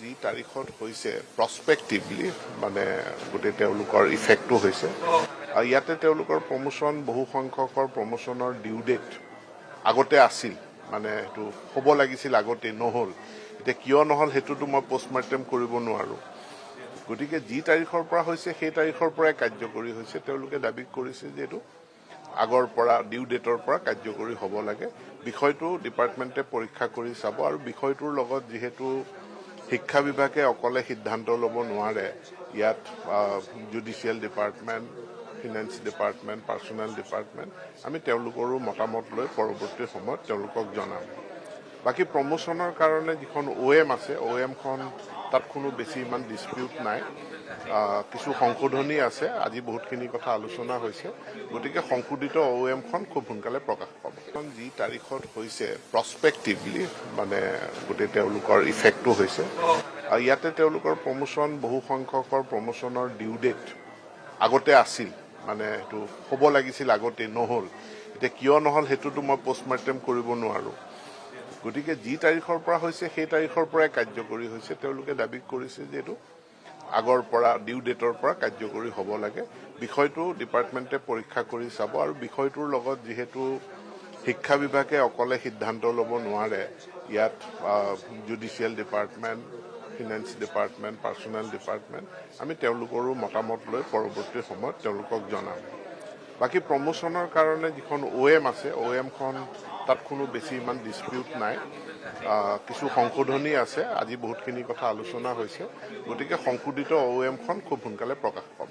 যি তাৰিখত হৈছে প্ৰস্পেক্টিভলি মানে গোটেই তেওঁলোকৰ ইফেক্টটো হৈছে ইয়াতে তেওঁলোকৰ প্ৰমোশ্যন বহু সংখ্যকৰ প্ৰমোশ্যনৰ ডিউ ডেট আগতে আছিল মানে সেইটো হ'ব লাগিছিল আগতে নহ'ল এতিয়া কিয় নহ'ল সেইটোতো মই পোষ্টমৰ্টেম কৰিব নোৱাৰোঁ গতিকে যি তাৰিখৰ পৰা হৈছে সেই তাৰিখৰ পৰাই কাৰ্যকৰী হৈছে তেওঁলোকে দাবী কৰিছে যে এইটো আগৰ পৰা ডিউ ডেটৰ পৰা কাৰ্যকৰী হ'ব লাগে বিষয়টো ডিপাৰ্টমেণ্টে পৰীক্ষা কৰি চাব আৰু বিষয়টোৰ লগত যিহেতু শিক্ষা বিভাগে অকলে সিদ্ধান্ত ল'ব নোৱাৰে ইয়াত judicial department finance department personal department আমি তেওঁলোকৰো মতামত লৈ পৰৱৰ্তী সময়ত তেওঁলোকক জনাম বাকী প্ৰমোশ্যনৰ কাৰণে যিখন OM আছে OMখন তাত কোনো বেছি ইমান ডিছপিউট নাই কিছু সংশোধনী আছে আজি বহুতখিনি কথা আলোচনা হৈছে গতিকে সংশোধিত OMখন খুব সোনকালে প্ৰকাশ পাব যি তাৰিখত হৈছে প্ৰস্পেক্টিভলি মানে গোটেই তেওঁলোকৰ ইফেক্টটো হৈছে ইয়াতে তেওঁলোকৰ প্ৰমোশ্যন বহু সংখ্যকৰ প্ৰমোশ্যনৰ ডিউ ডেট আগতে আছিল মানে সেইটো হ'ব লাগিছিল আগতে নহ'ল এতিয়া কিয় নহ'ল সেইটোতো মই পোষ্টমৰ্টেম কৰিব নোৱাৰোঁ গতিকে যি তাৰিখৰ পৰা হৈছে সেই তাৰিখৰ পৰাই কাৰ্যকৰী হৈছে তেওঁলোকে দাবী কৰিছে যে এইটো আগৰ পৰা ডিউ ডেটৰ পৰা কাৰ্যকৰী হ'ব লাগে বিষয়টো ডিপাৰ্টমেণ্টে পৰীক্ষা কৰি চাব আৰু বিষয়টোৰ লগত যিহেতু শিক্ষা বিভাগে অকলে সিদ্ধান্ত ল'ব নোৱাৰে ইয়াত judicial department finance department personal department আমি তেওঁলোকৰো মতামত লৈ পৰৱৰ্তী সময়ত তেওঁলোকক জনাম বাকী প্ৰমোশ্যনৰ কাৰণে যিখন OM আছে OMখন তাত কোনো বেছি ইমান ডিছপিউট নাই কিছু সংশোধনী আছে আজি বহুতখিনি কথা আলোচনা হৈছে গতিকে সংশোধিত OMখন খুব সোনকালে প্ৰকাশ পাব